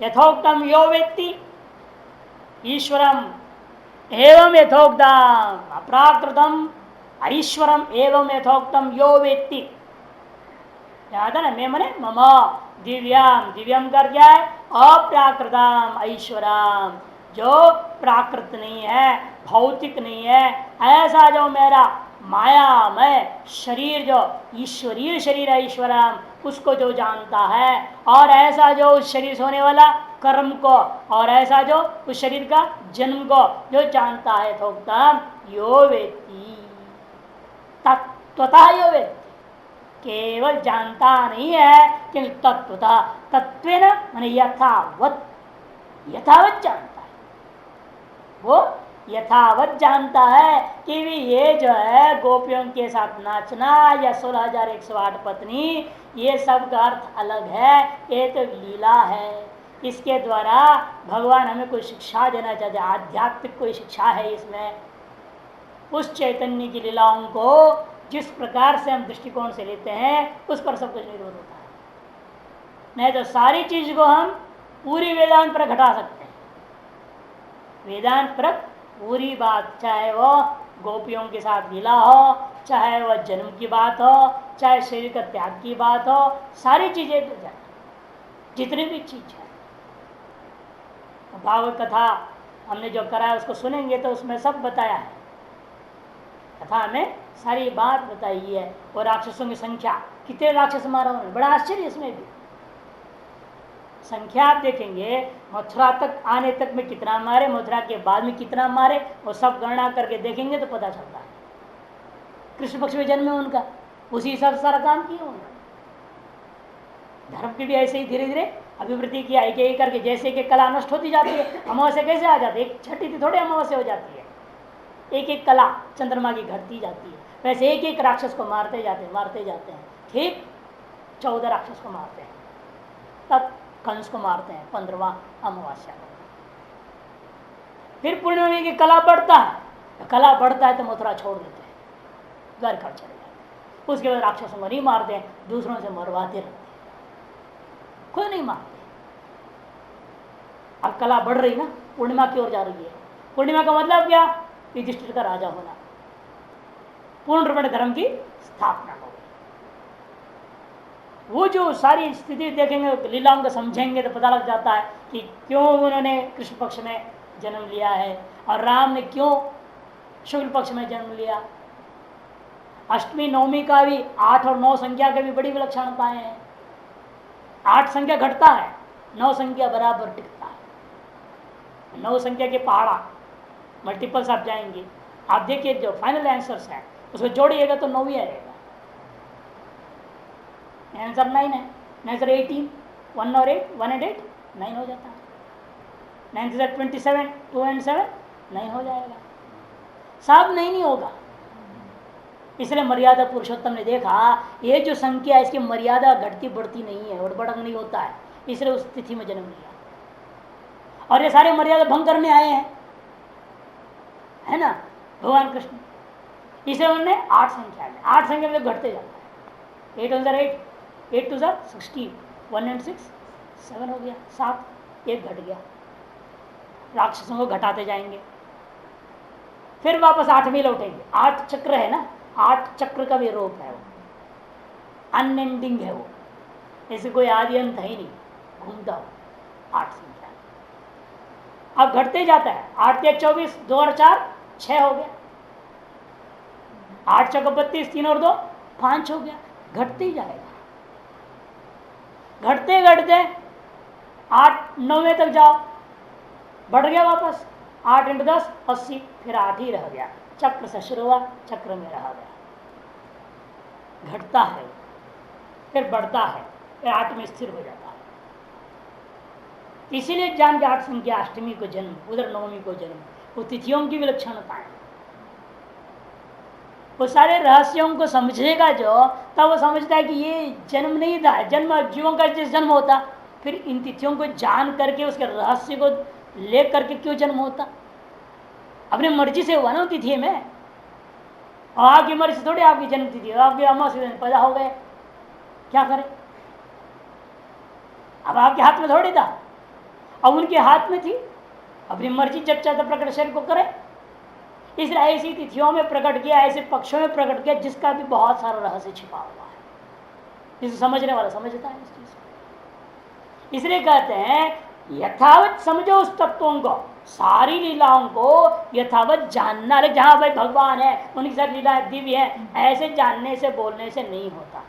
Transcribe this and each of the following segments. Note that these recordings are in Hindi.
यथोक्तम यो वेत्ति ईश्वरम एवं यथोक्तम अप्राकृतम ऐश्वरम एवं यथोक्तम यो वेत्ति। याद है ना, मैं मने मम दिव्यम, दिव्यम कर क्या है? अप्राकृतम ऐश्वरम, जो प्राकृत नहीं है, भौतिक नहीं है, ऐसा जो मेरा मायामय शरीर, जो ईश्वरीय शरीर है ईश्वरम, उसको जो जानता है, और ऐसा जो उस शरीर से होने वाला कर्म को, और ऐसा जो उस शरीर का जन्म को जो जानता है, थोक्तम यो वेत्ति, तत्वतः यो वेत्ति, केवल जानता नहीं है किंतु तत्वतः, तत्वेन माने यथावत, यथावत जानता है। वो यथावत जानता है कि भी ये जो है गोपियों के साथ नाचना या 16,108 पत्नी, ये सब का अर्थ अलग है, ये तो लीला है। इसके द्वारा भगवान हमें कोई शिक्षा देना चाहते, आध्यात्मिक कोई शिक्षा है इसमें। उस चैतन्य की लीलाओं को जिस प्रकार से हम दृष्टिकोण से लेते हैं उस पर सब कुछ निर्भर होता है। नहीं तो सारी चीज को हम पूरी वेदांत पर घटा सकते हैं। वेदांत पर पूरी बात, चाहे वो गोपियों के साथ लीला हो, चाहे वह जन्म की बात हो, चाहे शरीर का त्याग की बात हो, सारी चीजें तो जाए, जितनी भी चीज है। भागवत कथा हमने जो करा है उसको सुनेंगे तो उसमें सब बताया है। कथा में सारी बात बताई है। और राक्षसों की संख्या, कितने राक्षस मारा उन्होंने, बड़ा आश्चर्य इसमें भी। संख्या आप देखेंगे, मथुरा तक आने तक में कितना मारे, मथुरा के बाद में कितना मारे, वो सब गणना करके देखेंगे तो पता चलता है। कृष्ण पक्ष में जन्म है उनका, उसी हिसाब से सारा काम किया उन्होंने। धर्म की भी ऐसे ही धीरे धीरे अभिवृद्धि किया, एक एक करके। जैसे कि कला नष्ट होती जाती है, अमावस्या कैसे आ जाती है, एक छठी थी थोड़ी अमावस्या हो जाती है। एक एक कला चंद्रमा की घटती जाती है, वैसे एक एक राक्षस को मारते जाते हैं। ठीक 14 राक्षस को मारते हैं, तब कंस को मारते हैं 15वां अमावस्या को। फिर पूर्णिमा की कला बढ़ता है, कला बढ़ता है तो मथुरा छोड़ देते हैं, द्वारका चले जाते हैं। उसके बाद राक्षसों को नहीं मारते हैं, दूसरों से मरवाते रहते हैं, खुद नहीं मारते। अब कला बढ़ रही ना, पूर्णिमा की ओर जा रही है। पूर्णिमा का मतलब क्या? युधिष्ठिर का राजा होना, पूर्ण रूप में धर्म की स्थापना हो गई। वो जो सारी स्थिति देखेंगे, लीलाओं को समझेंगे तो पता लग जाता है कि क्यों उन्होंने कृष्ण पक्ष में जन्म लिया है और राम ने क्यों शुक्ल पक्ष में जन्म लिया। अष्टमी नवमी का भी 8 और 9 संख्या के भी बड़ी विलक्षणताएं हैं। 8 संख्या घटता है, 9 संख्या बराबर टिकता है। 9 संख्या के पहाड़ा मल्टीपल्स आप जाएंगे, आप देखिए जो फाइनल आंसर्स है उसको जोड़िएगा तो 9 ही आएगा। आंसर 9 है, आंसर 18, 1 और 8, 1 and 8 9 हो जाता है। 9 से 27, 2 and 7 9 हो जाएगा। सब नहीं होगा। इसलिए मर्यादा पुरुषोत्तम ने देखा ये जो संख्या है इसकी मर्यादा घटती बढ़ती नहीं है, और बढ़क नहीं होता है, इसलिए उस तिथि में जन्म लिया। और ये सारे मर्यादा भंग करने आए हैं, है ना, भगवान कृष्ण। इसलिए उन्होंने 8 संख्या में, 8 संख्या में घटते जाता है। 8 × 8, 8 × 16, 1 and 6 7 हो गया, 7 एक घट गया। राक्षसों को घटाते जाएंगे, फिर वापस 8 में लौटेंगे। 8 चक्र है ना, 8 चक्र का भी रूप है, वो अनएंडिंग है, वो ऐसे कोई आदि अंत है ही नहीं, घूमता हो 8 संख्या। अब घटते जाता है, 8 × 24, 2 और 4 6 हो गया। 8 × 32, 3 और 2 5 हो गया। घटते ही जाएगा, घटते घटते 8 9वें तक जाओ, बढ़ गया वापस 8 × 10 80, फिर 8 ही रह गया। चक्र से शुरू हुआ, चक्र में रह गया। घटता है, फिर बढ़ता है, फिर 8 में स्थिर हो जाता है। इसीलिए जान के 8 संख्या, अष्टमी को जन्म, उधर नवमी को जन्म, वो तिथियों की विलक्षणताएं, वो सारे रहस्यों को समझेगा जो, तब वो समझता है कि ये जन्म नहीं था, जन्म जीवों का जिस जन्म होता, फिर इन तिथियों को जान करके उसके रहस्य को ले करके क्यों जन्म होता। अपने मर्जी से हुआ ना तिथि में, और आपकी मर्जी से थोड़ी आपकी जन्म तिथि, आपके अमावस्या दिन पैदा हो गए, क्या करें, अब आपके हाथ में थोड़ी था। अब उनके हाथ में थी, अपनी मर्जी जब चाहता प्रकट शरीर को करे। इसलिए ऐसी तिथियों में प्रकट किया, ऐसे पक्षों में प्रकट किया जिसका भी बहुत सारा रहस्य छिपा हुआ है। इसे समझने वाला समझता है इस चीज को। इसलिए कहते हैं यथावत समझो उस तत्वों को, सारी लीलाओं को यथावत जानना। अरे जहां भाई भगवान है, उनकी सारी लीलाएं दिव्य है, ऐसे जानने से बोलने से नहीं होता।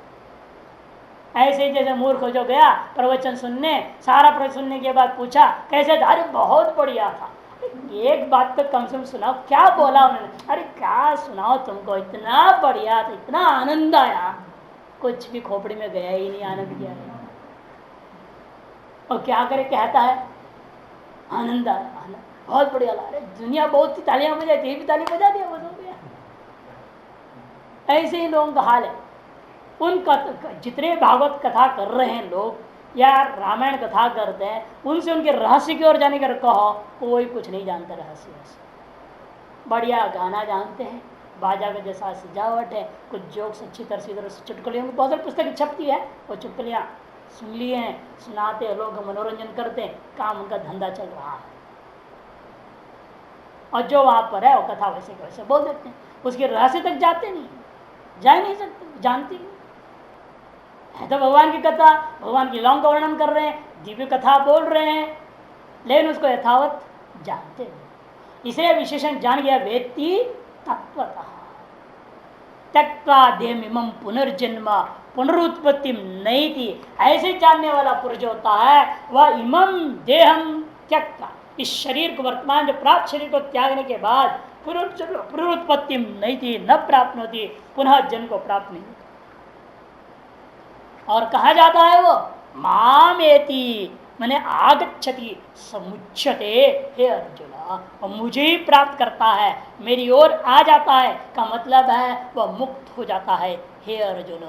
ऐसे जैसे मूर्ख जो गया प्रवचन सुनने, सारा प्रवचन सुनने के बाद पूछा कैसे था, अरे बहुत बढ़िया था। एक बात तो कम से कम सुनाओ, क्या बोला उन्होंने? अरे क्या सुनाओ तुमको, इतना बढ़िया था, इतना आनंद आया, कुछ भी खोपड़ी में गया ही नहीं, आनंद किया नहीं। और क्या करे, कहता है आनंद आया, आनंद बहुत बढ़िया ला रहे, दुनिया बहुत सी तालियां बजाती, ये भी ताली बजा दिया, बस हो गया। ऐसे ही लोगों का हाल है। उन जितने भागवत कथा कर रहे हैं लोग या रामायण कथा करते हैं, उनसे उनके रहस्य की ओर जाने का कहो, कोई कुछ नहीं जानता रहस्य। बढ़िया गाना जानते हैं, बाजा का जैसा सजावट है, कुछ जोक्स अच्छी तरह से, चुटकुलियों की बहुत सारी पुस्तक छपती है, वो चुटकुलियाँ सुन लिए हैं, सुनाते हैं, लोग मनोरंजन करते हैं, काम उनका धंधा चल रहा है। और जो वहां पर है वो कथा वैसे वैसे बोल देते हैं, उसके रहस्य तक जाते नहीं, जा नहीं सकते, जानते नहीं है। तो भगवान की कथा, भगवान की लीलाओं का वर्णन कर रहे हैं, दिव्य कथा बोल रहे हैं, लेकिन उसको यथावत जानते नहीं। इसे विशेषण जान गया वेत्ति तत्वतः त्यक्त्वा देहमिमं पुनर्जन्म पुनरुत्पत्ति नहीं थी। ऐसे जानने वाला पुरुष जो होता है वह इमं देहम त्यक्ता, इस शरीर को, वर्तमान जो प्राप्त शरीर को त्यागने के बाद पुनरुत्पत्ति नहीं थी, न प्राप्त होती, पुनः जन्म को प्राप्त नहीं। और कहा जाता है वो मामेति माने आगच्छति समुच्यते, हे अर्जुन, और मुझे ही प्राप्त करता है, मेरी ओर आ जाता है का मतलब है वह मुक्त हो जाता है। हे अर्जुन,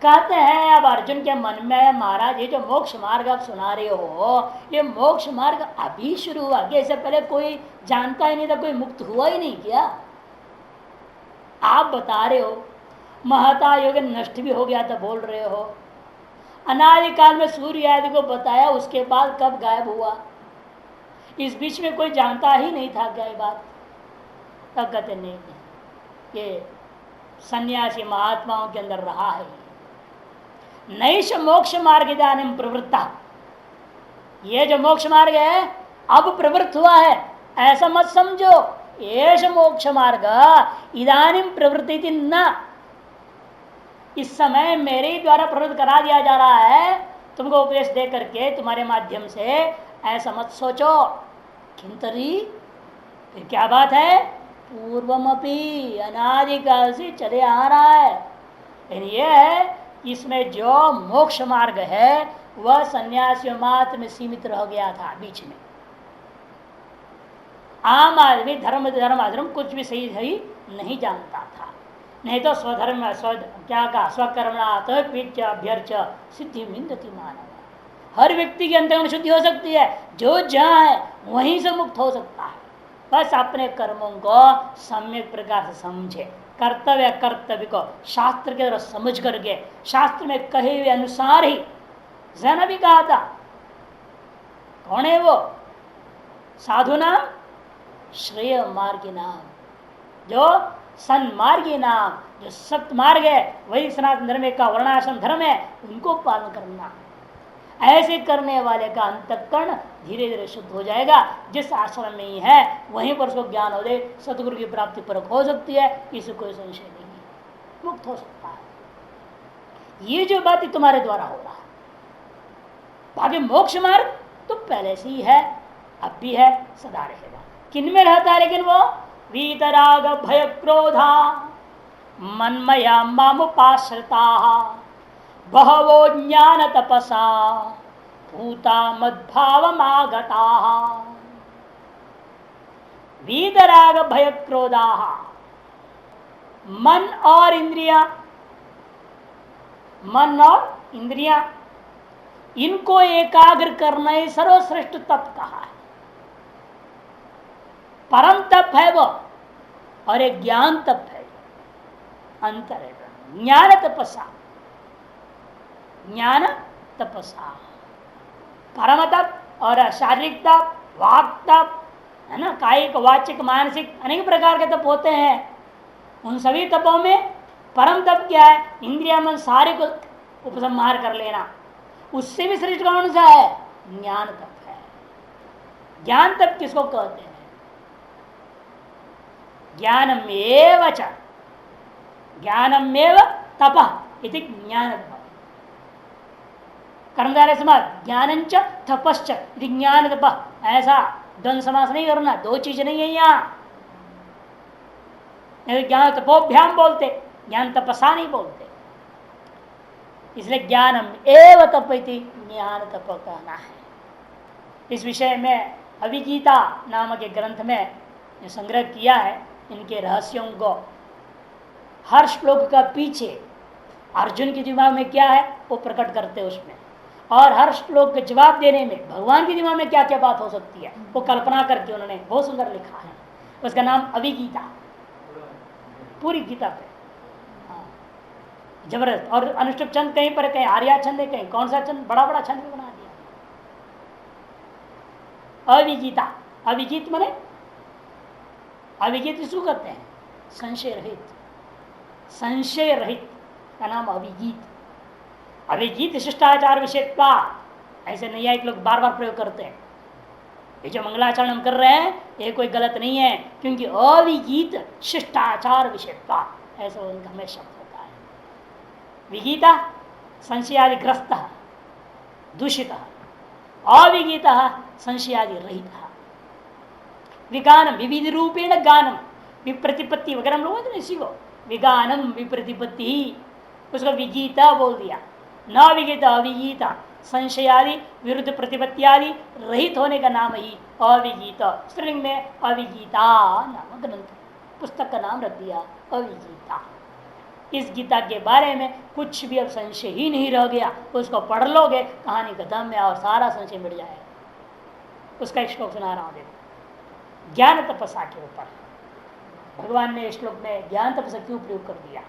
कहते हैं अब अर्जुन के मन में, महाराज ये जो मोक्ष मार्ग आप सुना रहे हो, ये मोक्ष मार्ग अभी शुरू हुआ क्या? इससे पहले कोई जानता ही नहीं था, कोई मुक्त हुआ ही नहीं क्या? आप बता रहे हो महता योग नष्ट भी हो गया था, बोल रहे हो अनादिकाल में सूर्य आदि को बताया, उसके बाद कब गायब हुआ? इस बीच में कोई जानता ही नहीं था क्या बात? तब कहते नहीं, ये सन्यासी महात्माओं के अंदर रहा है। नैष मोक्ष मार्ग इदानीं प्रवृत्ता, ये जो मोक्ष मार्ग है अब प्रवृत्त हुआ है, ऐसा मत समझो। एष मोक्ष मार्ग इदानीं प्रवृत्ति न, इस समय मेरे द्वारा प्रवृत्त करा दिया जा रहा है, तुमको उपदेश दे करके, तुम्हारे माध्यम से, ऐसा मत सोचो। किंतरी, फिर क्या बात है? पूर्वमपि, अनादिकाल से चले आ रहा है। लेकिन यह है इसमें जो मोक्ष मार्ग है वह सन्यासियों मात्र में सीमित रह गया था। बीच में आम आदमी धर्म अधर्म कुछ भी सही सही नहीं जानता था। नहीं तो स्वधर्म क्या कहा, स्वकर्मणात् अभ्यर्च सिद्धि मिंदति मानव। हर व्यक्ति के अंतर्गत शुद्धि हो सकती है, जो जहाँ है वहीं से मुक्त हो सकता है। बस अपने कर्मों को सम्यक प्रकार से समझे, कर्तव्य कर्तव्य को शास्त्र के द्वारा समझ करके, शास्त्र में कहे हुए अनुसार ही। जैन भी कहा था, कौन है वो? साधु नाम श्रेय मार्गी नाम, जो सन्मार्गी नाम, जो सत्य मार्ग है, वही सनातन धर्म का वर्णाश्रम धर्म है, उनको पालन करना। ऐसे करने वाले का अंतःकरण धीरे धीरे शुद्ध हो जाएगा। जिस आश्रम में ही है वहीं पर उसको ज्ञान हो दे, सतगुरु की प्राप्ति परक हो सकती है, इसी कोई संशय नहीं है, मुक्त हो सकता है। ये जो बात तुम्हारे द्वारा हो रहा है, बाकी मोक्ष मार्ग तो पहले से ही है, अब भी है, सदा रहेगा। किन में रहता है लेकिन वो? वीतराग भय क्रोधा मन्मया मामुपाश्रिता बहवो ज्ञान तपसा भूता मद्भावमागता। वीतराग भय क्रोधा, मन और इंद्रियां, मन और इंद्रियां, इनको एकाग्र करना ही सर्वश्रेष्ठ तप कहा है। परम तप है वो, और एक ज्ञान तप है, अंतर है। ज्ञान तपसा, ज्ञान तपसा, कर्म तप और शारीरिक तप, वाक तप, है ना, कायिक वाचिक मानसिक अनेक प्रकार के तप होते हैं। उन सभी तपों में परम तप क्या है? इंद्रिया मन सारे को उपसंहार कर लेना। उससे भी श्रेष्ठ कौन सा है? ज्ञान तप है। ज्ञान तप किसको कहते हैं? ज्ञानमेव च ज्ञानमेव तपः इति ज्ञान तप। कर्मधारय समास ज्ञानंच तपश्च इति ज्ञान तप। ऐसा द्वंद्व समास नहीं करना, दो चीज नहीं है यहाँ। ज्ञान तपोभ्याम बोलते, ज्ञान तपसा नहीं बोलते। इसलिए ज्ञानम एव तप इति ज्ञान तप कहना है। इस विषय में अभिगीता नामक एक ग्रंथ में जो संग्रह किया है इनके रहस्यों को, हर श्लोक का पीछे अर्जुन के दिमाग में क्या है वो प्रकट करते उसमें, और हर श्लोक के जवाब देने में भगवान के दिमाग में क्या क्या बात हो सकती है वो कल्पना करके उन्होंने बहुत सुंदर लिखा है। उसका नाम अभिगीता, पूरी गीता पे। हाँ, जबरदस्त। और अनुष्टुप छंद कहीं पर, कहीं आर्या छंद है, कहीं कौन सा छंद, बड़ा बड़ा छंद भी बना दिया। अभिगीता, अभिगीत मने अभिगीत इसको कहते हैं संशय रहित, संशय रहित का नाम अभिगीत। अभिगीत शिष्टाचार विषयत्वा, ऐसे नैयायिक लोग बार बार प्रयोग करते हैं। ये जो मंगलाचरण हम कर रहे हैं ये कोई गलत नहीं है, क्योंकि अविगीत शिष्टाचार विषयत्वा ऐसा उनका में शब्द होता है। विगीता संशयादिग्रस्त दूषित, अविगीता संशयादि रहित। विगानम विविध रूपेण गानम विप्रतिपत्ति वगैरह हम लोग इसी को विगानम विप्रतिपत्ति, उसको विगीता बोल दिया। न विगीता अविगीता, संशयादि विरुद्ध प्रतिपत्तियादि रहित होने का नाम ही अविगीता। स्त्रीलिंग में अविगीता नाम ग्रंथ पुस्तक का नाम रख दिया अविगीता। इस गीता के बारे में कुछ भी अब संशय ही नहीं रह गया, उसको पढ़ लोगे कहानी खत्म में और सारा संशय मिट जाएगा। उसका एक श्लोक सुना रहा हूं, देखो। ज्ञान तपस्या के ऊपर भगवान ने श्लोक में ज्ञान तपस्या क्यों प्रयोग कर दिया।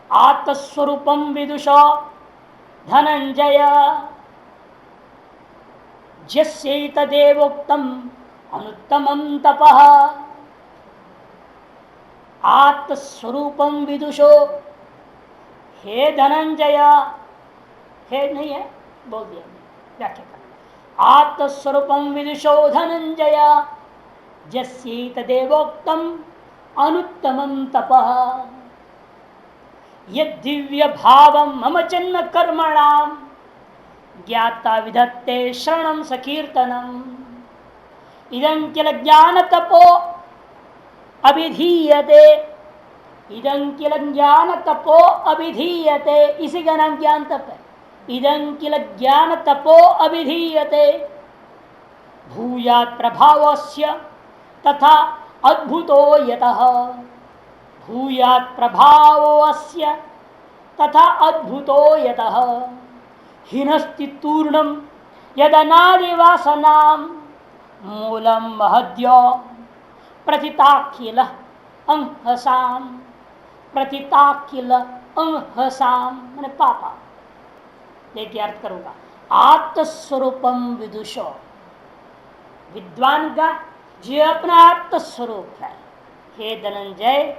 आत्मस्वरूपम विदुषो धनंजय जस्यैतदेवोक्तम अनुत्तमं तपः। आत्मस्वरूपम विदुषो, हे धनंजय, हे नहीं है बोल दिया व्याख्या कर। आत्मस्वरूपम विदुषो धनंजय जस्यैतदेवोक्तम अनुत्तमं तपः। यद्दिव्य भावं मम जन्म कर्मणाम ज्ञाता विधत्ते शरणं सकीर्तनम्। इदं किल ज्ञान तपो अभिधीयते, इदं किल ज्ञान तपो अभिधीयते, इसी का नाम ज्ञान तप है। इदं किल ज्ञान तपो अभिधीयते भूयात् प्रभावस्य तथा अद्भुतो यतः। भूयात् प्रभावस्य तथा अद्भुतो यतः हिनस्ति तूर्णं यदनादिवासनां मूलं महद्यो प्रतिताखिल अंहसां। प्रतिताखिल अंहसां मैंने पापा। देखिए अर्थ करूंगा। आत्मस्वरूपम विदुषो, विद्वान का जो अपना आत्मस्वरूप है, हे धनंजय,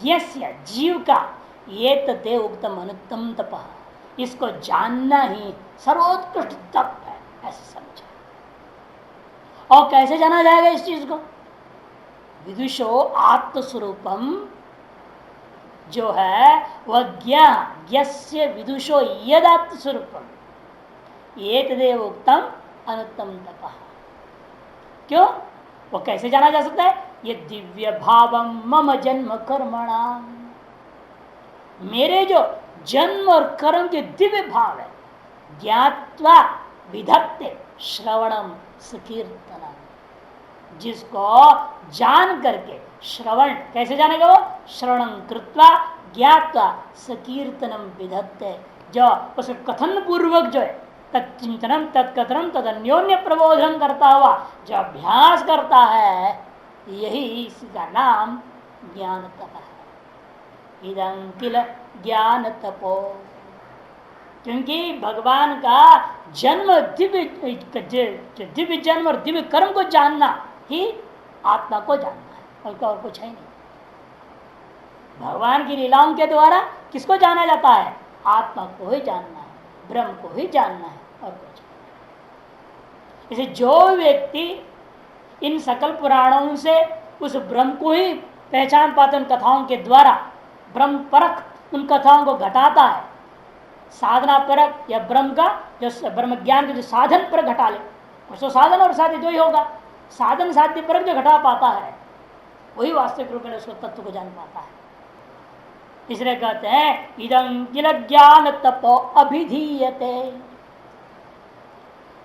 ज्ञस्य जीव का ये तदेव उत्तम अनुत्तम तप, इसको जानना ही सर्वोत्कृष्ट तप है, ऐसे समझा। और कैसे जाना जाएगा इस चीज को? विदुषो आत्मस्वरूपम जो है वह ज्ञस्य विदुषो यद आत्मस्वरूपम ये तदेव उत्तम अनुत्तम तप। क्यों? वो कैसे जाना जा सकता है? ये दिव्य भावम मम जन्म कर्मणाम, मेरे जो जन्म और कर्म के दिव्य भाव है, ज्ञात्वा विधत्ते श्रवणम सुकीर्तनम, जिसको जान करके श्रवण, कैसे जानेगा वो? श्रवणम कृत्वा ज्ञात्वा सकीर्तनम विधत्ते, जो उसके कथन पूर्वक जो है तत्चिंतनम तत्कथनम तदन्योन्य प्रबोधन करता हुआ जो अभ्यास करता है, यही इसका नाम ज्ञान तप है। इदं किल ज्ञान तपो, क्योंकि भगवान का जन्म दिव्य जन्म और दिव्य कर्म को जानना ही आत्मा को जानना है, और कुछ है नहीं। भगवान की लीलाओं के द्वारा किसको जाना जाता है? आत्मा को ही जानना है, ब्रह्म को ही जानना है, और कुछ नहीं। इसे जो व्यक्ति इन सकल पुराणों से उस ब्रह्म को ही पहचान पाते, उन कथाओं के द्वारा ब्रह्म परक उन कथाओं को घटाता है, साधना परक या ब्रह्म का जो ब्रह्म ज्ञान के जो साधन पर घटा ले, उसको साधन और साध्य दो ही होगा। साधन साध्य परक जो घटा पाता है वही वास्तविक रूप में उसको तत्व को जान पाता है। इसलिए कहते हैं इदं किल ज्ञान तपो अभिधीयते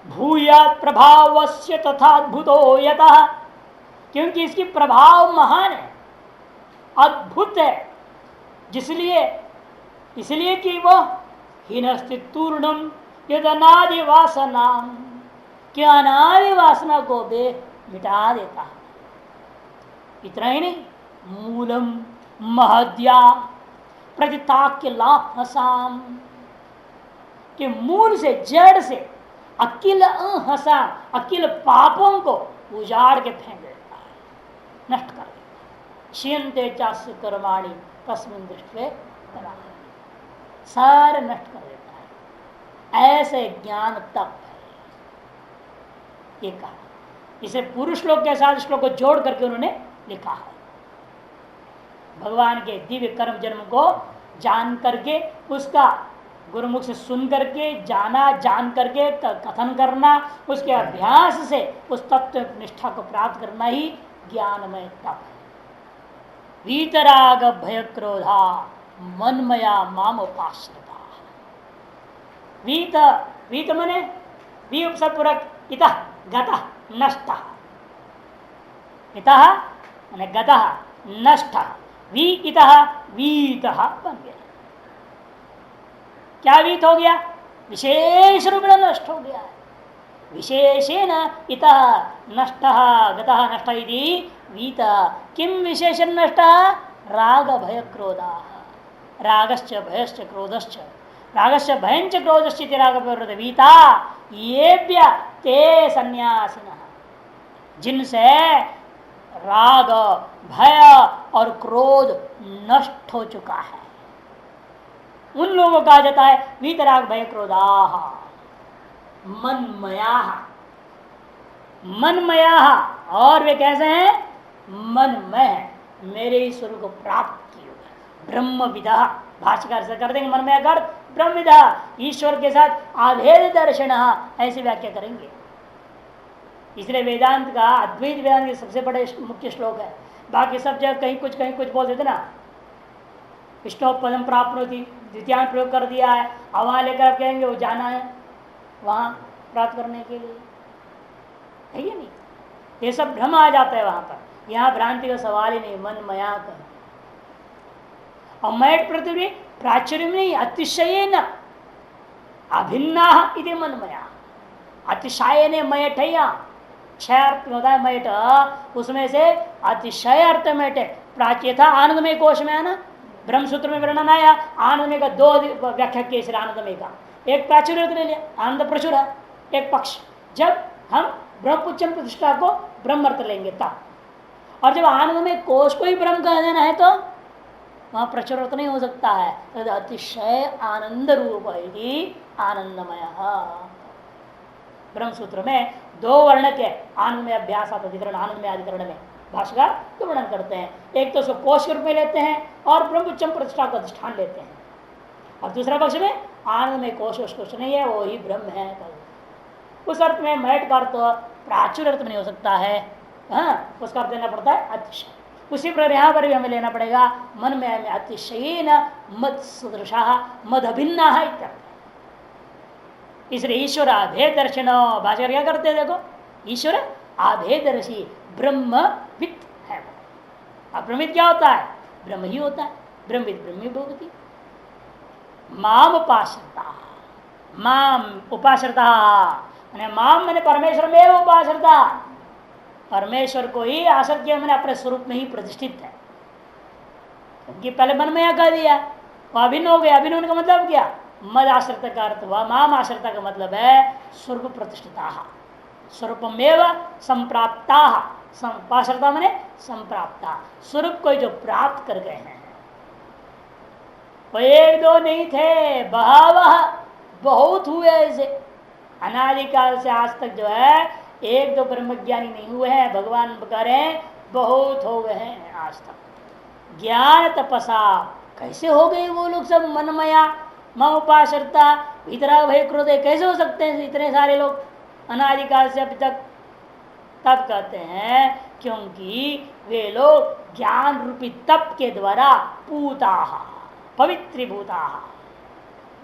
भूयात् प्रभावस्य तथाद्भुतो यतः, क्योंकि इसकी प्रभाव महान है, अद्भुत है, इसलिए कि वह हीनस्तितूर्णम यद अनादि वासना, कि अनादि वासना को भी मिटा देता है। इतना ही नहीं, मूलम महद्या प्रतिताक्य लाहसाम, के मूल से जड़ से अकिल हसा अकिल पापों को उजाड़ के फेंक देता है, नष्ट कर देता है। क्षीयन्ते चास्य कर्माणि तस्मिन् दृष्टे सारे नष्ट कर देता है। ऐसे ज्ञान तप है, ये कहा। इसे पुरुष श्लोक के साथ श्लोक को जोड़ करके उन्होंने लिखा है। भगवान के दिव्य कर्म जन्म को जान करके, उसका गुरुमुख से सुन करके जाना, जान करके कथन करना, उसके अभ्यास से उस तत्व निष्ठा को प्राप्त करना ही ज्ञानमय तप है। वीतराग भय क्रोधा मनमया माम उपाश्रिता। वीत मने वी उपसर्गपूर्वक इतः गतः नष्टः, इतः मने गतः नष्टः, वी इतः वीतः बन गया। क्या वीत हो गया? विशेष रूप में नष्ट हो गया है। विशेषेण इतः नष्टः गतः नष्टः इति वीत। किम विशेषण नष्टः? राग भय क्रोधाः, रागश्च भयश्च क्रोधश्च, रागश्च भयञ्च क्रोधश्च इति राग भय वीता येभ्य ते सन्यासिनः, जिनसे राग भय और क्रोध नष्ट हो चुका है, उन लोगों को कहा जाता है वीतराग भय क्रोधाः मनमयाः। मनमयाः, और वे कैसे हैं? मनमय, मेरे ईश्वर को प्राप्त किए हुए ब्रह्मविदः। भाष्यकार से कर देंगे मनमय कर ब्रह्मविदः, ईश्वर के साथ अभेद दर्शन, ऐसी व्याख्या करेंगे। इसलिए वेदांत का, अद्वैत वेदांत के सबसे बड़े मुख्य श्लोक है। बाकी सब जगह कहीं कुछ बोल देते ना, विष्णु पदम प्राप्त होती, द्वितीयांत प्रयोग कर दिया है, अब वहां लेकर कहेंगे वो जाना है वहां प्राप्त करने के लिए, है ये नहीं? ये सब भ्रम आ जाता है वहां पर। यहाँ भ्रांति का सवाल ही नहीं, मन मया कर। और मयट पृथ्वी प्राचुर्य नहीं, अतिशय न अभिन्ना इति मनमया। अतिशय ने मयट है, यहाँ 6 अर्थ होता है मयट, उसमें से अतिशय अर्थ मयट है। प्राच्य था आनंदमय कोश में है ना, ब्रह्मसूत्र में वर्णन आया आनंदमय का 2 व्याख्या की। इसलिए आनंदमय का एक प्राचुर्य ले लिया, आनंद प्रचुर है एक पक्ष। जब हम ब्रह्मपुच्छम प्रतिष्ठा को ब्रह्म अर्थ लेंगे तब, और जब आनंदमय कोश को ही ब्रह्म कह देना है तो वहां प्रचुर अर्थ नहीं हो सकता है। तो अतिशय आनंद रूप है आनंदमय। ब्रह्मसूत्र में 2 वर्ण के आनंद में अभ्यास अधिकरण, आनंद में अधिकरण में भाष्यकार तो वर्णन करते हैं। एक तो उसको कोश के रूप में लेते हैं और ब्रह्मपुच्छम प्रतिष्ठा को अधिष्ठान लेते हैं, और दूसरा पक्ष में आनंद में कोश कुछ नहीं है, वो ही ब्रह्म है। उस अर्थ में मैट का अर्थ प्राचुर अर्थ में नहीं हो सकता है, हाँ, उसका अर्थ देना पड़ता है अतिशय। उसी पर यहाँ पर भी हमें लेना पड़ेगा मन में अतिशय न मद सदृशा मद अभिन्ना है। इसलिए ईश्वर अभेद दर्शन, भाषा क्या करते हैं देखो, ईश्वर अभेदर्शी ब्रह्मविद है। अब ब्रह्मविद क्या होता है? ब्रह्म ही होता है, ब्रह्मविद ब्रह्मी भवति। माम उपाश्रिता, माम उपाश्रिता माम मैंने परमेश्वर में उपाश्रिता, परमेश्वर को ही आश्रित किया मैंने, अपने स्वरूप में ही प्रतिष्ठित है। क्योंकि पहले मन में कह दिया वो अभिन्न हो गया। अभिन्न होने का मतलब क्या? मद आश्रित का अर्थ हुआ, माम आश्रित का मतलब है स्वरूप प्रतिष्ठिता, स्वरूपमेव संप्राप्ता, संपाश्रता मैंने संप्राप्ता, स्वरूप को जो प्राप्त कर गए हैं। वो एक दो नहीं थे, बहावह बहुत हुए ऐसे। अनादिकाल से आज तक जो है एक दो ब्रह्मज्ञानी नहीं हुए हैं, भगवान कह रहे हैं बहुत हो गए हैं आज तक। ज्ञान तपसा कैसे हो गए वो लोग सब मनमया मम उपाश्रता इतरा भय क्रोध, कैसे हो सकते हैं इतने सारे लोग अनादिकाल से अभी तक? तब कहते हैं क्योंकि वे लोग ज्ञान रूपी तप के द्वारा पूता पवित्रीभूता,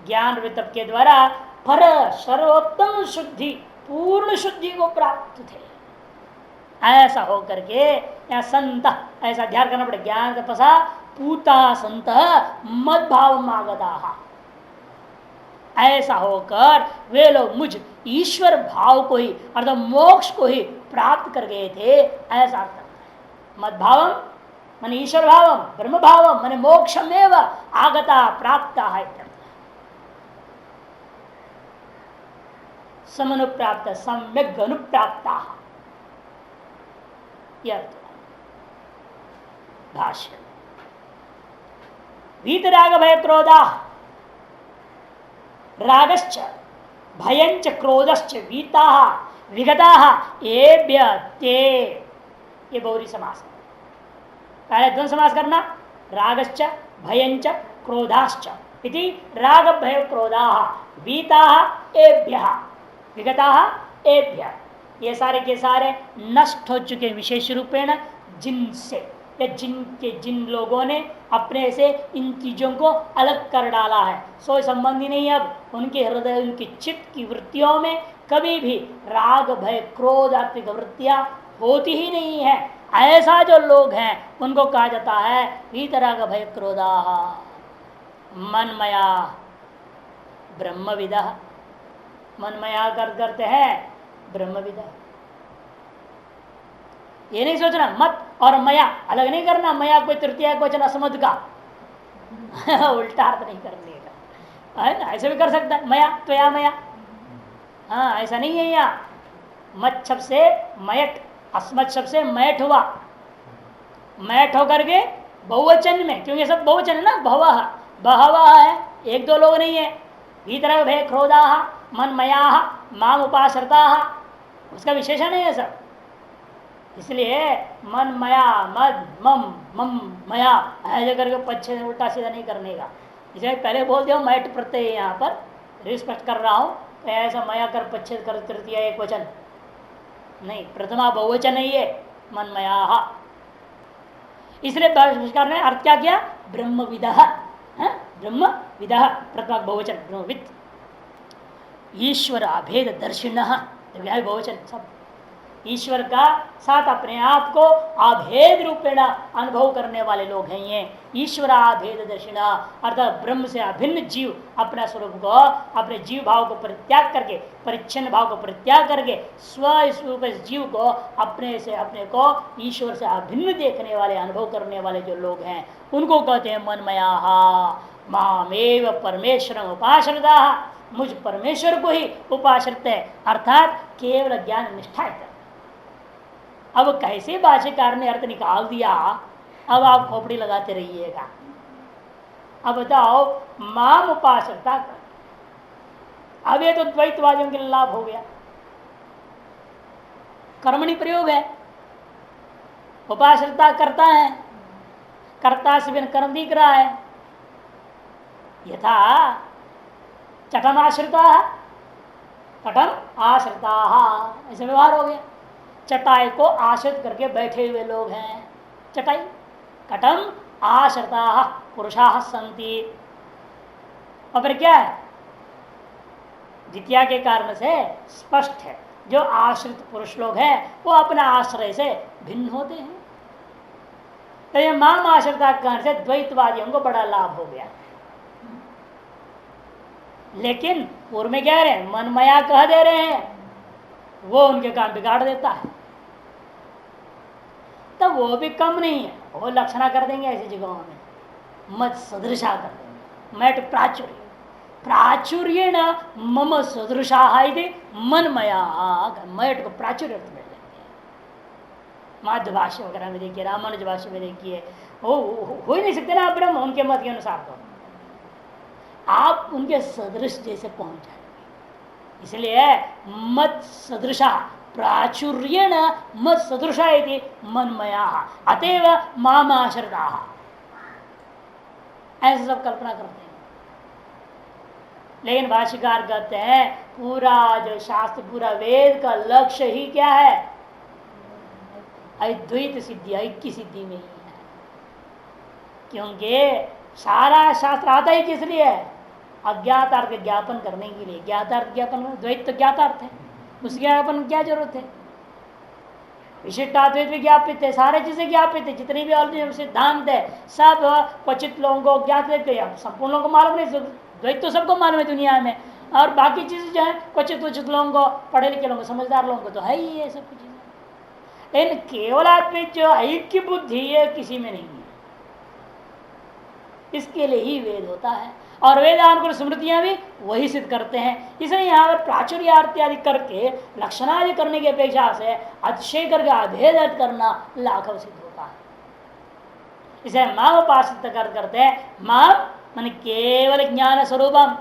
ज्ञान रूपी तप के द्वारा पर सर्वोत्तम शुद्धि पूर्ण शुद्धि को प्राप्त थे। ऐसा हो करके या संत, ऐसा ध्यान करना पड़े, ज्ञान तपसा पूता संत मद भाव मागता, ऐसा होकर वे लोग मुझ ईश्वर भाव को ही अर्थात मोक्ष को ही प्राप्त कर गए थे, ऐसा अर्थ है। मद भावम माने ईश्वर भावम, ब्रह्म भावम माने मोक्षमेव आगता प्राप्त है, समनुप्राप्त सम्यक अनुप्राप्त। भाष्य वीतराग भय क्रोधा, रागश्च भयंच क्रोधश्च वीता विगता एभ्य ते, ये बहुरी समास है। पहले द्वंद समास करना, रागश्च भयंच क्रोधाश्च इति राग भय क्रोधा वीता एभ्य विगता एभ्य, ये सारे के सारे नष्ट हो चुके विशेष रूपेण जिनसे, या जिन लोगों ने अपने से इन चीजों को अलग कर डाला है, सो संबंधी नहीं। अब उनके हृदय उनकी चित्त की वृत्तियों में कभी भी राग भय क्रोध आत्मिक वृत्तियां होती ही नहीं है। ऐसा जो लोग हैं उनको कहा जाता है वीतराग भय क्रोधा मनमया ब्रह्मविद। मनमया करते हैं ब्रह्मविद। ये नहीं सोचना मत और मया अलग नहीं करना, मया कोई तृतीय क्वेश्चन असमद का उल्टा अर्थ नहीं करने का है ना, ऐसे भी कर सकता है मया तो या मया, हाँ ऐसा नहीं है। यहाँ मत शब्द से मयट, अस्मत शब्द से मयट हुआ, मयट होकर के बहुवचन में, क्योंकि सब बहुवचन है ना, भवः बहवः है, एक दो लोग नहीं है। भीतर भय क्रोधा मन मया माम उपाश्रता, उसका विशेषण है ये सब। इसलिए मन मया मद मम मम मया ऐसे करके पच्छे उल्टा सीधा नहीं करने का। इसे पहले बोल दिया मैट प्रत्यय यहाँ पर रिस्पेक्ट कर रहा हूँ, तो ऐसा मया कर पच्छे कर तृतीया एक वचन नहीं, प्रथमा बहुवचन नहीं है मन मया। इसलिए भाष्यकार ने अर्थ क्या किया, ब्रह्मविद, ब्रह्मविद प्रथमा बहुवचन ब्रह्मविद, ईश्वर अभेद दर्शिन बहुवचन, सब ईश्वर का साथ अपने आप को अभेद रूपेण अनुभव करने वाले लोग हैं ये ईश्वर अभेद दर्शिना, अर्थात ब्रह्म से अभिन्न जीव अपना स्वरूप को, अपने जीव भाव को परित्याग करके, परिच्छिन्न भाव को परित्याग करके स्वरूप जीव को अपने से अपने को ईश्वर से अभिन्न देखने वाले, अनुभव करने वाले जो लोग हैं उनको कहते हैं मनमया मामेव परमेश्वर उपाश्रिता, मुझ परमेश्वर को ही उपाश्रित है, अर्थात केवल ज्ञान निष्ठा है। अब कैसे भाष्यकार ने अर्थ निकाल दिया, अब आप खोपड़ी लगाते रहिएगा। अब बताओ माम उपाश्रिता कर, अब ये तो द्वैतवादियों के लाभ हो गया, कर्मणि प्रयोग है, उपाश्रिता करता है, कर्ता से बिन कर्म दिख रहा है, यथा चटम आश्रिता कटम आश्रिता, ऐसे व्यवहार हो गया। चटाई को आश्रित करके बैठे हुए लोग हैं, चटाई कटम आश्रिता पुरुषा संति, और फिर क्या है, द्वितीया के कारण से स्पष्ट है जो आश्रित पुरुष लोग हैं वो अपना आश्रय से भिन्न होते हैं। तो ये माम आश्रिता के कारण से द्वैतवादियों को बड़ा लाभ हो गया। लेकिन पूर्व में क्या रहे, मनमया कह दे रहे हैं, वो उनके काम बिगाड़ देता है, तब वो भी कम नहीं है, वो लक्षणा कर देंगे ऐसी जगहों में, मत सदृशा कर देंगे, मैट प्राचुर्य, प्राचुर्य न मम सदृशा मनमया, मयट को प्राचुर्य अर्थ में लेते हैं। माध्य भाषा वगैरह में देखिए, रामानुज भाषा में देखिए, हो ही नहीं सकते ना ब्रह्म उनके मत के अनुसार। तो आप उनके सदृश जैसे पहुंच जाएंगे। इसलिए मत सदृशा प्राचुर्येण मत सदृशा मनमया अतएव मामाश्रिता, ऐसे सब कल्पना करते हैं। लेकिन भाष्यकार कहते हैं पूरा जो शास्त्र, पूरा वेद का लक्ष्य ही क्या है? अद्वैत सिद्धि, ऐक्य सिद्धि में ही है। क्योंकि सारा शास्त्र आता ही किस लिए है? अज्ञातार्थ ज्ञापन करने के लिए। ज्ञातार्थ ज्ञापन, द्वैत तो ज्ञातार्थ है, उस ज्ञापन की क्या जरूरत है? विशिष्टाद्वैत भी ज्ञापित है, सारे चीजें ज्ञापित है, जितनी भी और सिद्धांत है सब क्वचित लोगों को ज्ञात है, संपूर्ण लोगों को मालूम नहीं। द्वैत तो सबको मालूम है दुनिया में, और बाकी चीजें जो है क्वचित क्वचित लोगों को, पढ़े लिखे लोगों को, समझदार लोगों को तो है ही ये सब कुछ चीजें। लेकिन केवल आत्मिक जो ऐक्य बुद्धि है किसी में नहीं है। इसके लिए ही वेद होता है, और वेदानुकूल स्मृतियां भी वही सिद्ध करते हैं। इसलिए यहाँ पर प्राचुर्य इत्यादि करके लक्षणादि करने की अपेक्षा से अतिशय करके अभेद करना लाघव सिद्ध होता है। इसे माम उपासित करते हैं। माम मन केवल ज्ञान स्वरूपम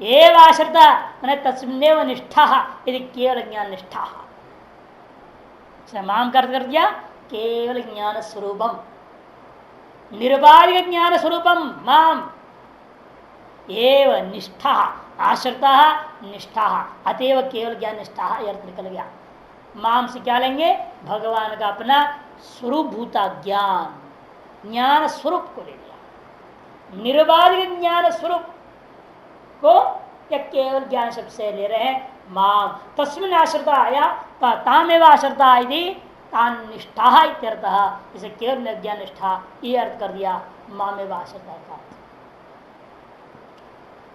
एव आश्रिता मैंने तस्मिन्नेव निष्ठा, यदि केवल ज्ञान निष्ठा। माम कर दिया केवल ज्ञान स्वरूपम, निर्बाधिक ज्ञान स्वरूपम माम एव निष्ठा आश्रिता निष्ठा, अतएव केवल ज्ञान निष्ठा, अर्थ निकल गया। माम से क्या लेंगे? भगवान का अपना स्वरूप भूता ज्ञान, ज्ञान स्वरूप को ले लिया। निर्बाधिक ज्ञान स्वरूप को या केवल ज्ञान शब्द से ले रहे हैं। माम तस्मिन् आश्रिता या तामेव आश्रिता यदि तान निष्ठा इत्यर्थः, इसे केवल ज्ञान निष्ठा ये अर्थ कर दिया मामेव आश्रिता का।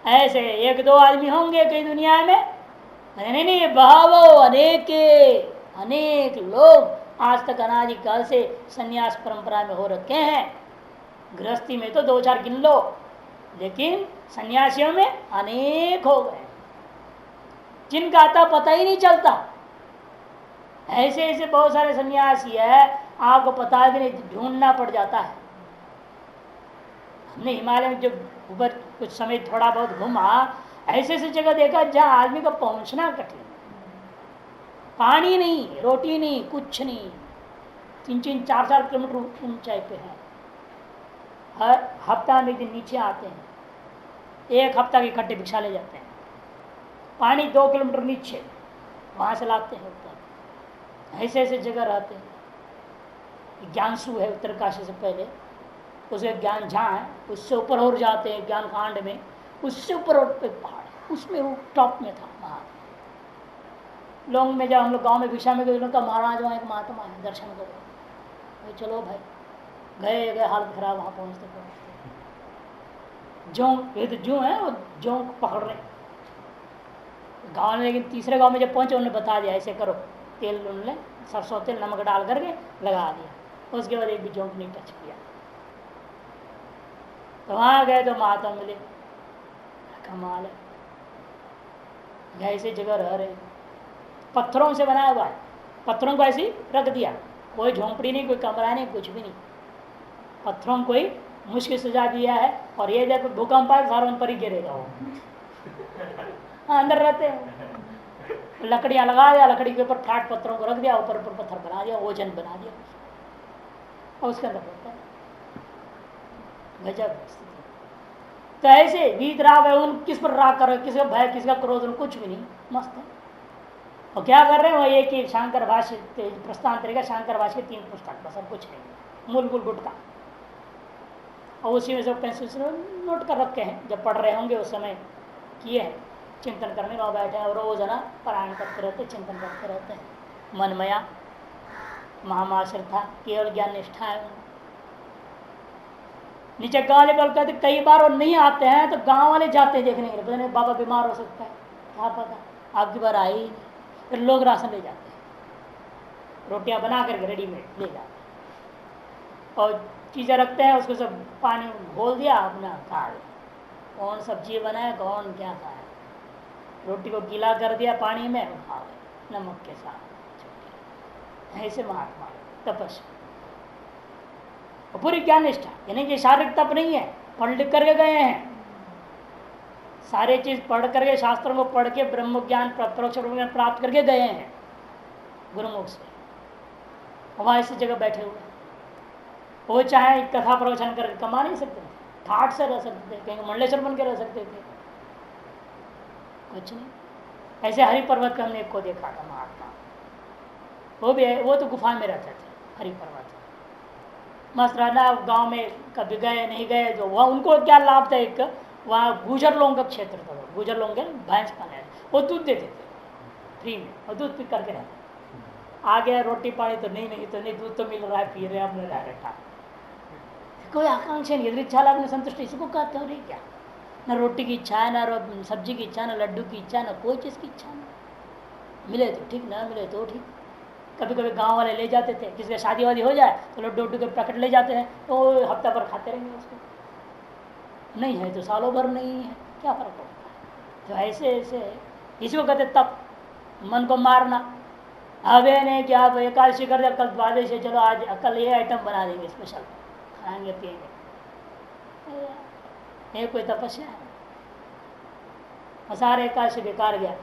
ऐसे एक दो आदमी होंगे कई दुनिया में, नहीं बहावो अनेक लोग आज तक अनादिकाल से संन्यास परंपरा में हो रखे हैं। गृहस्थी में तो दो चार गिन लो, लेकिन सन्यासियों में अनेक हो गए जिनका आता पता ही नहीं चलता। ऐसे ऐसे बहुत सारे सन्यासी है, आपको पता भी नहीं, ढूंढना पड़ जाता है। हमने हिमालय में जब ऊपर कुछ समय थोड़ा बहुत घूमा, ऐसे ऐसी जगह देखा जहाँ आदमी का पहुंचना कठिन, पानी नहीं, रोटी नहीं, कुछ नहीं, 3-3, 4-4 किलोमीटर ऊंचाई पे है। हर हफ्ता में एक दिन नीचे आते हैं, एक हफ्ता के इकट्ठे भिक्षा ले जाते हैं। पानी 2 किलोमीटर नीचे, वहां से लाते हैं ऊपर। ऐसे ऐसे जगह रहते हैं। ज्ञानसू है उत्तरकाशी से पहले, उसके ज्ञान जहाँ है उससे ऊपर और जाते हैं, ज्ञान कांड में उससे ऊपर और पहाड़, उसमें वो टॉप में था। वहाँ लोग में जब हम लोग गाँव में भिक्षा में गए, उनका महाराज वहाँ एक महात्मा है, दर्शन करो। भाई चलो भाई, गए हालत खराब, वहाँ पहुँचते जोंक, ये तो जो है वो जोंक पकड़ रहे गाँव में। लेकिन तीसरे गाँव में जब पहुँचे उन्होंने बता दिया ऐसे करो, तेल उन्होंने सरसों तेल नमक डाल करके लगा दिया, उसके बाद एक भी जोंक नहीं टच किया। तो वहाँ गए तो महात्मा मिले, कमाल है, ऐसे जगह रह रहे, पत्थरों से बनाया हुआ है, पत्थरों को ऐसे रख दिया, कोई झोंपड़ी नहीं, कोई कमरा नहीं, कुछ भी नहीं, पत्थरों को ही मुश्किल सजा दिया है। और ये जब भूकंप आए सारा उन पर ही गिरेगा वो। हाँ, अंदर रहते हैं, लकड़ियाँ लगा दिया, लकड़ी के ऊपर फ्लैट पत्थरों को रख दिया, ऊपर पत्थर बना दिया, वजन बना दिया, और उसके अंदर रहता है। गजब। तो ऐसे वीत राग है, उन किस पर राग कर रहे, किसका भय, किसका क्रोध, कुछ भी नहीं, मस्त है। और क्या कर रहे हैं वो, एक ही शांकर भाष्य प्रस्थान तरीका, शांकर भाष्य के 3 पुस्तक, बस अब कुछ नहीं, मूल गुटका। और उसी में सब पेंसिल से नोट कर रखे हैं, जब पढ़ रहे होंगे उस समय किए हैं, चिंतन करने वहाँ बैठे हैं, और रोज है ना पारायण करते रहते, चिंतन करते रहते हैं। मनमया महामाश्रिता, केवल ज्ञान निष्ठा है। नीचे गाँव वाले बोल कहते कई बार वो नहीं आते हैं, तो गांव वाले जाते हैं देखने के लिए, पता नहीं बाबा बीमार हो सकता है, क्या पता, आपकी बार आई ही नहीं। फिर लोग राशन ले जाते हैं, रोटियां बना करके रेडीमेड ले जाते हैं, और चीज़ें रखते हैं, उसको सब पानी घोल दिया, अपना खा लिया। कौन सब्जी बनाया, कौन क्या खाया। रोटी को गीला कर दिया पानी में, खा गए नमक के साथ। ऐसे महात्मा तपस्या पूरी ज्ञान निष्ठा, यानी कि शारीरिक तप नहीं है, पढ़ लिख करके गए हैं, सारे चीज पढ़ करके, शास्त्रों को पढ़ के ब्रह्म ज्ञान परोक्ष ब्रह्म ज्ञान प्राप्त करके गए हैं गुरुमुख से। वहां इसी जगह बैठे हुए, वो चाहे कथा प्रवचन कर कमा नहीं सकते, ठाठ से रह सकते थे, कहीं मंडलेश्वर बन के रह सकते थे, कुछ नहीं। ऐसे हरि पर्वत पे हमने एक को देखा था महात्मा, वो तो गुफा में रहते थे हरि पर्वत। मस्त रहना, गांव में कभी गए नहीं गए, जो वह उनको क्या लाभ था, एक वहाँ गुजर लोगों का क्षेत्र था, गुजर लोगों के भैंस पाले, वो दूध देते थे फ्री में, और दूध पी करके रहते। आ गया रोटी पानी तो नहीं, दूध तो मिल रहा है, पी रहे अपने रह रखा, कोई आकांक्षा नहीं, यदि इच्छा आपने संतुष्ट, इसको कहते हो नहीं क्या। न रोटी की इच्छा है, न सब्जी की इच्छा, न लड्डू की इच्छा, न कोई चीज़ की इच्छा नहीं। मिले तो ठीक, ना मिले तो ठीक। कभी कभी गांव वाले ले जाते थे, किसी का शादी वादी हो जाए तो लड्डू उड्डू के पैकेट ले जाते हैं, तो हफ्ता भर खाते रहेंगे उसको, नहीं है तो सालों भर नहीं है, क्या फर्क पड़ता है। तो ऐसे ऐसे इसको कहते तब मन को मारना। अब ये नहीं कि आप एकादशी कर दे, कल द्वादशी है, चलो आज कल ये आइटम बना देंगे स्पेशल, खाएंगे पिएंगे, ये कोई तपस्या है। और सारे एकादशी बेकार गया,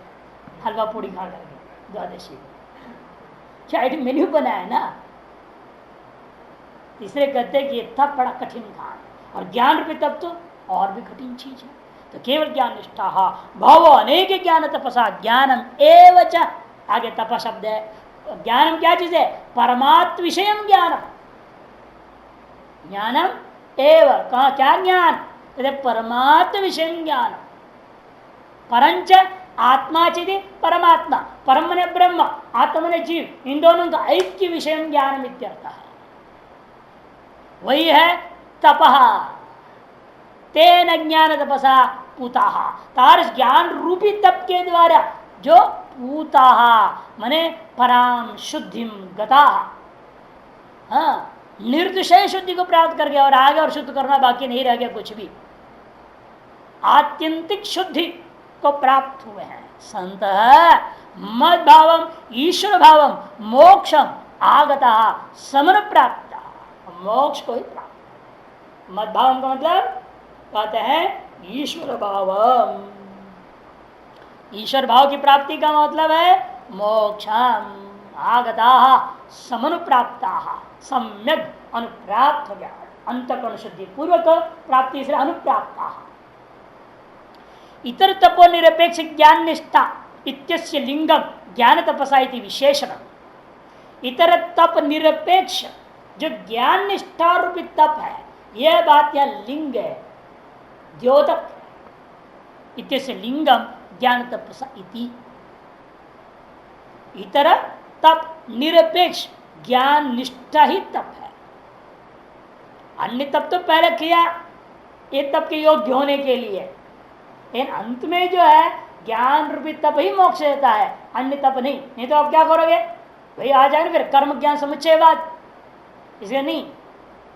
हलवा पूड़ी खा करके द्वादशी क्या आइटम मेन्यू बनाया ना। तीसरे कहते हैं कि ये तब बड़ा कठिन काम है, और ज्ञान रूपी तब तो और भी कठिन चीज है। तो केवल ज्ञान निष्ठा भाव अनेक ज्ञान तपसा ज्ञानम एवं, आगे तप शब्द है। ज्ञानम क्या चीज है, परमात्म विषय ज्ञानम, ज्ञानम एव, कहा क्या ज्ञान, परमात्म विषय ज्ञान। परंच आत्मा चिदि परमात्मा, परम ने ब्रह्म, आत्मा ने जीव, इन दोनों का ऐक्य विषय ज्ञान इत्यर्थ है। वही है तपः, तेन ज्ञान तपसा पूताः, तार ज्ञान रूपी तप के द्वारा जो पूताः मने पराम शुद्धिम गता, हाँ निर्दुषय शुद्धि को प्राप्त कर गया, और आगे और शुद्ध करना बाकी नहीं रह गया कुछ भी, आत्यंतिक शुद्धि को प्राप्त हुए हैं संत। मद भावम ईश्वर भावम मोक्षम आगता समन प्राप्त, मोक्ष को ही प्राप्त। मद भावम का मतलब कहते हैं ईश्वर भावम, ईश्वर भाव की प्राप्ति का मतलब है मोक्षम, आगता समनुप्राप्ता, सम्यक अनुप्राप्त हो गया, अंतःकरण शुद्धि पूर्वक प्राप्ति से अनुप्राप्ता। इतर तपो निरपेक्ष ज्ञान निष्ठा इत्यस्य लिंगम ज्ञान तपसा इति विशेषण। इतर तप निरपेक्ष जो ज्ञान निष्ठा रूपी तप है, यह बात यह लिंग है, द्योतक इत्यस्य लिंगम ज्ञान तपसा इति। इतर तप निरपेक्ष ज्ञान निष्ठा ही तप है, अन्य तप तो पहले किया ये तप के योग्य होने के लिए, लेकिन अंत में जो है ज्ञान रूपी तप ही मोक्ष देता है, अन्य तप नहीं तो आप क्या करोगे भाई, आ जाएगा फिर कर्म ज्ञान समुच्चयवाद, इसलिए नहीं,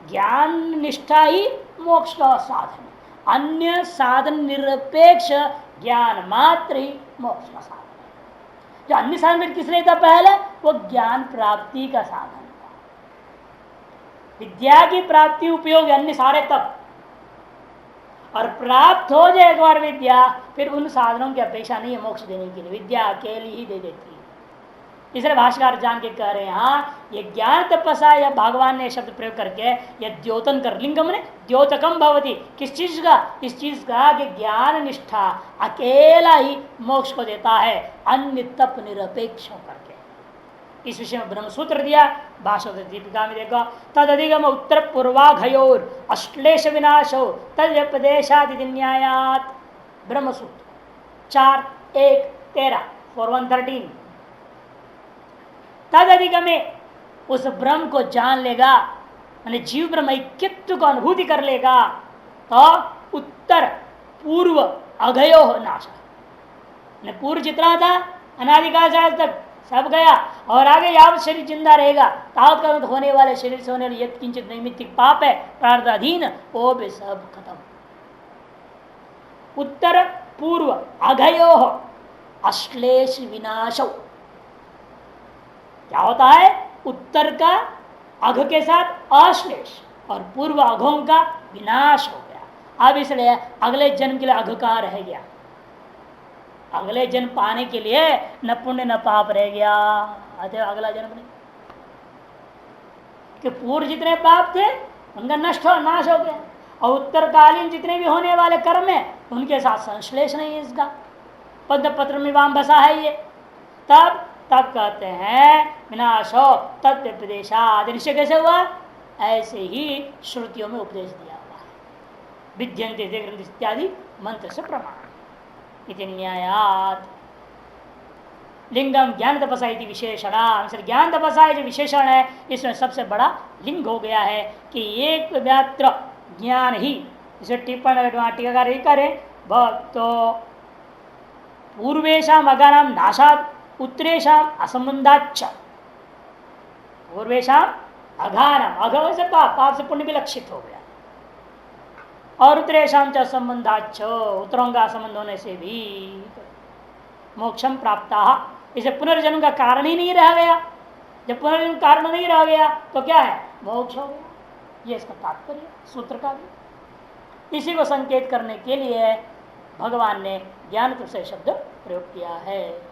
ज्ञान निष्ठा ही मोक्ष का साधन, अन्य साधन निरपेक्ष ज्ञान मात्र ही मोक्ष का साधन है। जो अन्य साधन फिर किसने था पहले, वो ज्ञान प्राप्ति का साधन था, विद्या की प्राप्ति उपयोग अन्य सारे तप, और प्राप्त हो जाए एक बार विद्या, फिर उन साधनों की अपेक्षा नहीं है मोक्ष देने के लिए, विद्या अकेली ही दे देती है। इसलिए भाष्यकार जान के कह रहे हैं, हाँ ये ज्ञान तपसा, या भगवान ने शब्द प्रयोग करके यह द्योतन कर, लिंगम ने द्योतकम भवती, किस चीज का, इस चीज का कि ज्ञान निष्ठा अकेला ही मोक्ष को देता है, अन्य तप निरपेक्ष करके। इस विषय में ब्रह्म सूत्र दिया, भाषा दीपिका में देखो, तद अधिगम उत्तर पूर्वाघयोर अश्लेष विनाशो तदपदेशादि न्यायात, ब्रह्म सूत्र 4:1-13 4113। तद अधिगमे उस ब्रह्म को जान लेगा, माने जीव ब्रह्म ऐक्यत्व को अनुभूति कर लेगा, तो उत्तर पूर्व अघयो नाश, पूर्व जितना था अनादिकाल तक सब गया, और आगे यावत शरीर जिंदा रहेगा तावत का होने वाले शरीर से होने वाले यत् किंचित नैमित्तिक पाप है प्रारब्धाधीन, वो भी सब खत्म। उत्तर पूर्व अघयो अश्लेष विनाशो। क्या होता है? उत्तर का अघ के साथ अश्लेष और पूर्व अघों का विनाश हो गया। अब इसलिए अगले जन्म के लिए अघ का रह गया। अगले जन्म पाने के लिए न पुण्य न पाप रह गया, अतः अगला जन्म नहीं। कि पूर्व जितने पाप थे उनका नाश हो गया, और उत्तरकालीन जितने भी होने वाले कर्म है उनके साथ संश्लेष नहीं है इसका। पद्म पत्र में वाम बसा है ये। तब कहते हैं विनाशो तत्व्यपदेशाद। निश्चय कैसे हुआ? ऐसे ही श्रुतियों में उपदेश दिया हुआ है। विद्यन्ते ग्रंथ इत्यादि मंत्र से प्रमाण। इति न्यायात लिंगम ज्ञान तपसा इति विशेषण। ज्ञान तपसा जो विशेषण है इसमें सबसे बड़ा लिंग हो गया है कि एक व्यात्र ज्ञान ही। इसे टिप्पण टीकाकार ही करें तो पूर्वेशम अगानाम नाशात उत्तरेशम असंबंधाच। पूर्वेशम अघानम, अघ से पाप से पुण्य भी लक्षित हो गया, और उत्तरेशम च संबंधाच, उत्तरों का संबंध होने से भी मोक्षम प्राप्त। इसे पुनर्जन्म का कारण ही नहीं रह गया। जब पुनर्जन्म कारण नहीं रह गया तो क्या है? मोक्ष हो गया। ये इसका तात्पर्य सूत्र का भी। इसी को संकेत करने के लिए भगवान ने ज्ञान से शब्द प्रयोग किया है।